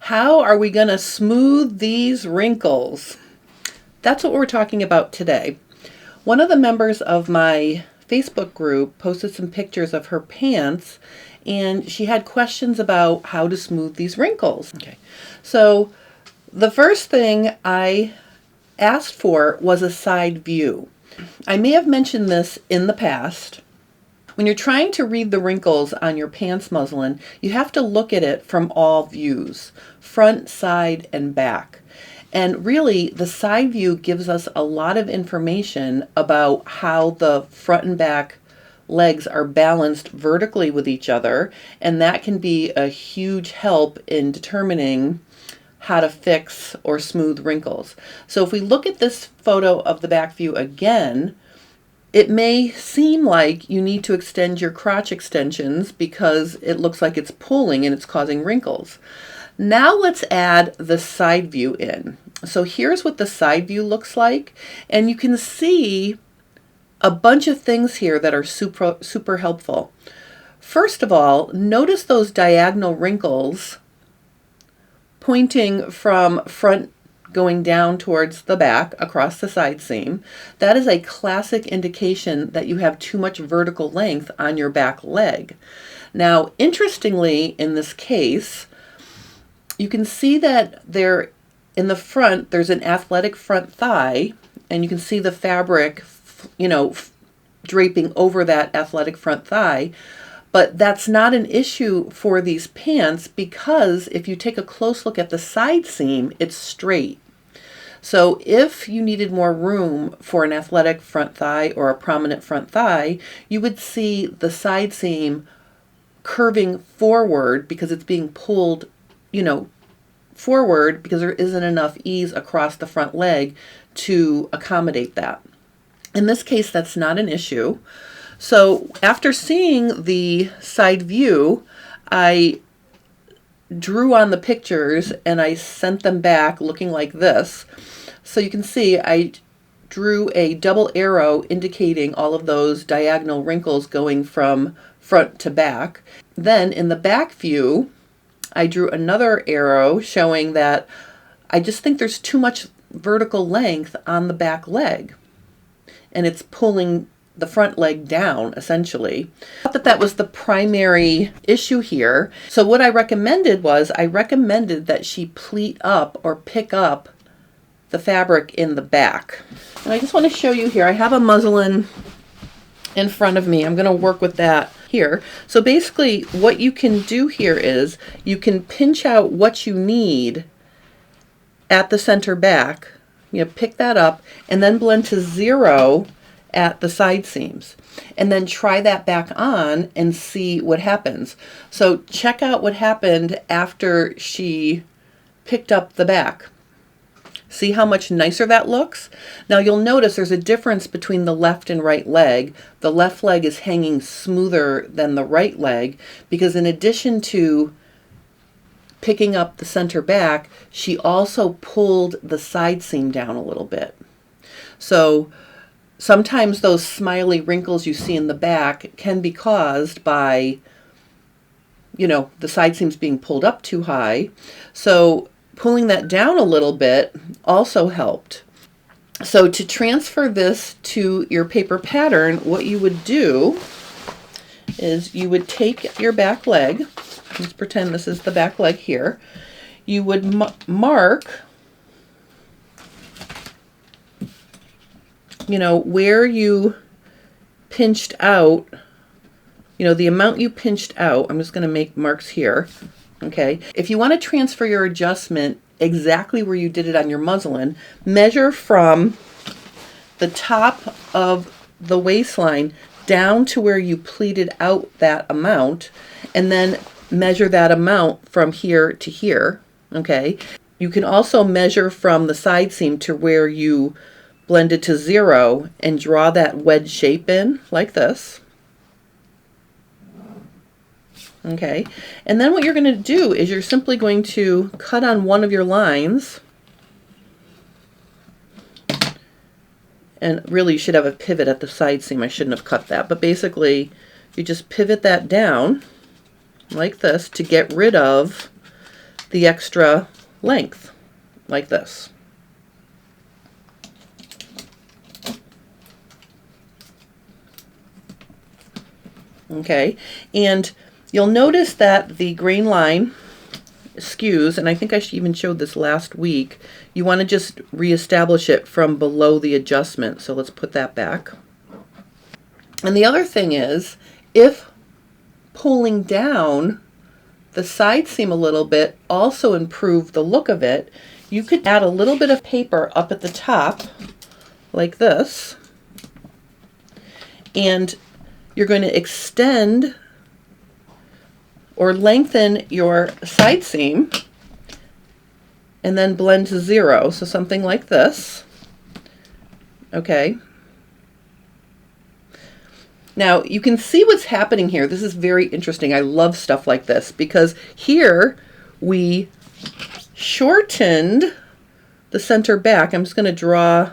How are we going to smooth these wrinkles? That's what we're talking about today. One of the members of my Facebook group posted some pictures of her pants, and she had questions about how to smooth these wrinkles. Okay, so the first thing I asked for was a side view. I may have mentioned this in the past. When you're trying to read the wrinkles on your pants muslin, you have to look at it from all views, front, side, and back. And really, the side view gives us a lot of information about how the front and back legs are balanced vertically with each other, and that can be a huge help in determining how to fix or smooth wrinkles. So if we look at this photo of the back view again, it may seem like you need to extend your crotch extensions because it looks like it's pulling and it's causing wrinkles. Now let's add the side view in. So here's what the side view looks like, and you can see a bunch of things here that are super helpful. First of all, notice those diagonal wrinkles pointing from front going down towards the back across the side seam. That is a classic indication that you have too much vertical length on your back leg. Now, interestingly, in this case, you can see that there in the front, there's an athletic front thigh, and you can see the fabric, draping over that athletic front thigh. But that's not an issue for these pants because if you take a close look at the side seam, it's straight. So if you needed more room for an athletic front thigh or a prominent front thigh, you would see the side seam curving forward because it's being pulled, forward because there isn't enough ease across the front leg to accommodate that. In this case, that's not an issue. So after seeing the side view, I drew on the pictures and I sent them back looking like this. So you can see I drew a double arrow indicating all of those diagonal wrinkles going from front to back. Then in the back view, I drew another arrow showing that I just think there's too much vertical length on the back leg, and it's pulling the front leg down, essentially. I thought that was the primary issue here. So what I recommended that she pleat up or pick up the fabric in the back. And I just want to show you here, I have a muslin in front of me. I'm going to work with that here. So basically what you can do here is you can pinch out what you need at the center back, pick that up, and then blend to 0 at the side seams, and then try that back on and see what happens. So check out what happened after she picked up the back. See how much nicer that looks? Now you'll notice there's a difference between the left and right leg. The left leg is hanging smoother than the right leg because in addition to picking up the center back, she also pulled the side seam down a little bit. So sometimes those smiley wrinkles you see in the back can be caused by, the side seams being pulled up too high. So pulling that down a little bit also helped. So to transfer this to your paper pattern, what you would do is you would take your back leg, let's pretend this is the back leg here, you would mark where you pinched out, the amount you pinched out. I'm just going to make marks here. Okay. If you want to transfer your adjustment exactly where you did it on your muslin, measure from the top of the waistline down to where you pleated out that amount, and then measure that amount from here to here. Okay. You can also measure from the side seam to where you blended to 0 and draw that wedge shape in like this. Okay, and then what you're going to do is you're simply going to cut on one of your lines, and really you should have a pivot at the side seam. I shouldn't have cut that, but basically you just pivot that down like this to get rid of the extra length, like this. Okay, and you'll notice that the grain line skews, and I think I even showed this last week. You want to just reestablish it from below the adjustment. So let's put that back. And the other thing is, if pulling down the side seam a little bit also improve the look of it, you could add a little bit of paper up at the top like this, and you're going to extend or lengthen your side seam and then blend to 0. So something like this. Okay. Now you can see what's happening here. This is very interesting. I love stuff like this because here we shortened the center back. I'm just going to draw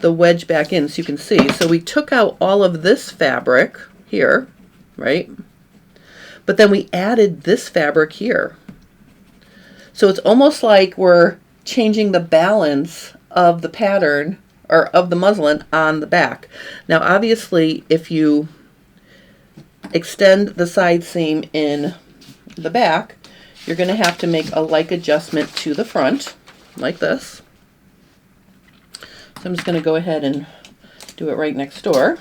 the wedge back in so you can see. So we took out all of this fabric here, right? But then we added this fabric here. So it's almost like we're changing the balance of the pattern or of the muslin on the back. Now obviously if you extend the side seam in the back, you're going to have to make a like adjustment to the front, like this. So I'm just going to go ahead and do it right next door,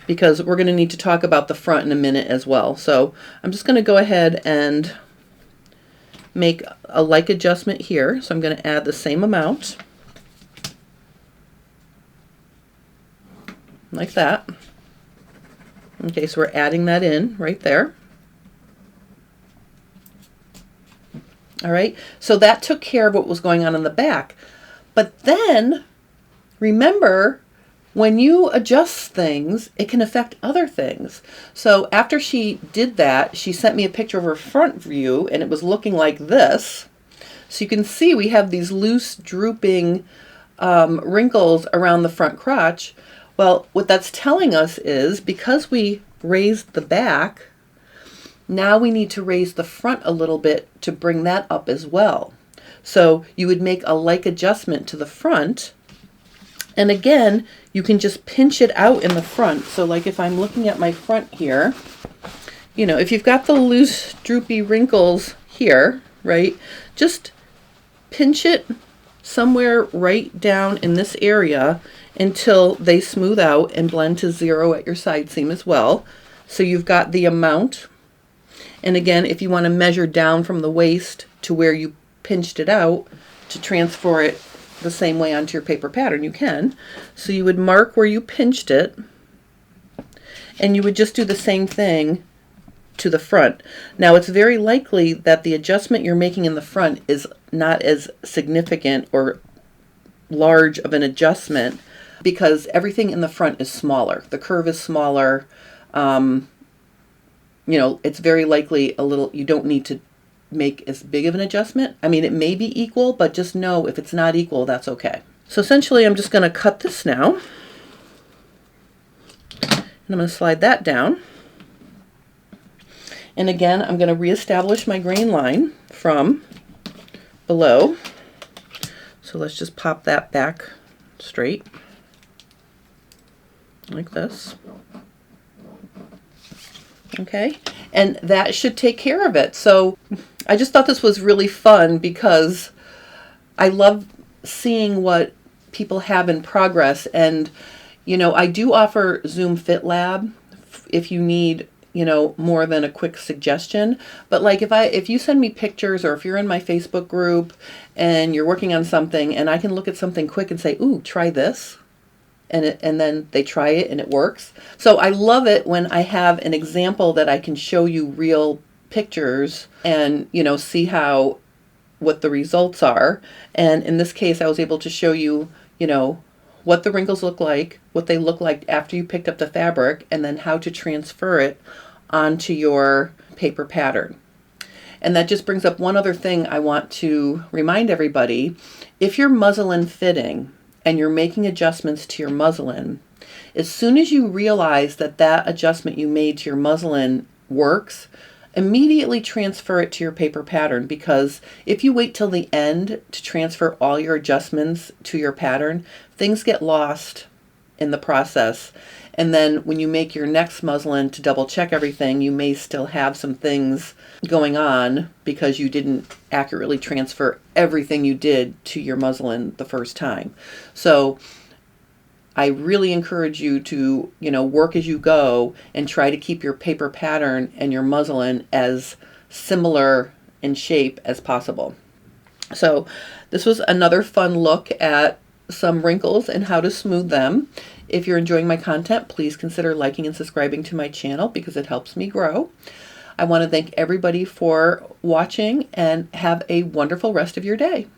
because we're going to need to talk about the front in a minute as well. So I'm just going to go ahead and make a like adjustment here. So I'm going to add the same amount, like that. Okay, so we're adding that in right there. All right, so that took care of what was going on in the back. But then, remember, when you adjust things, it can affect other things. So after she did that, she sent me a picture of her front view, and it was looking like this. So you can see we have these loose, drooping wrinkles around the front crotch. Well, what that's telling us is because we raised the back, now we need to raise the front a little bit to bring that up as well. So you would make a like adjustment to the front. And again, you can just pinch it out in the front. So like if I'm looking at my front here, you know, if you've got the loose, droopy wrinkles here, right, just pinch it somewhere right down in this area until they smooth out and blend to 0 at your side seam as well. So you've got the amount. And again, if you want to measure down from the waist to where you pinched it out to transfer it the same way onto your paper pattern, you can. So you would mark where you pinched it, and you would just do the same thing to the front. Now it's very likely that the adjustment you're making in the front is not as significant or large of an adjustment because everything in the front is smaller. The curve is smaller. You know, it's very likely you don't need to make as big of an adjustment. I mean, it may be equal, but just know if it's not equal, that's okay. So essentially I'm just going to cut this now, and I'm going to slide that down. And again, I'm going to reestablish my grain line from below. So let's just pop that back straight like this. Okay, and that should take care of it. So I just thought this was really fun because I love seeing what people have in progress. And, you know, I do offer Zoom Fit Lab if you need, you know, more than a quick suggestion. But like if you send me pictures, or if you're in my Facebook group and you're working on something and I can look at something quick and say, ooh, try this. And then they try it and it works. So I love it when I have an example that I can show you real pictures and, you know, see what the results are. And in this case, I was able to show you, you know, what the wrinkles look like, what they look like after you picked up the fabric, and then how to transfer it onto your paper pattern. And that just brings up one other thing I want to remind everybody. If you're muslin fitting and you're making adjustments to your muslin, as soon as you realize that that adjustment you made to your muslin works, immediately transfer it to your paper pattern, because if you wait till the end to transfer all your adjustments to your pattern, things get lost in the process. And then when you make your next muslin to double check everything, you may still have some things going on because you didn't accurately transfer everything you did to your muslin the first time. So I really encourage you to, work as you go and try to keep your paper pattern and your muslin as similar in shape as possible. So this was another fun look at some wrinkles and how to smooth them. If you're enjoying my content, please consider liking and subscribing to my channel because it helps me grow. I want to thank everybody for watching and have a wonderful rest of your day.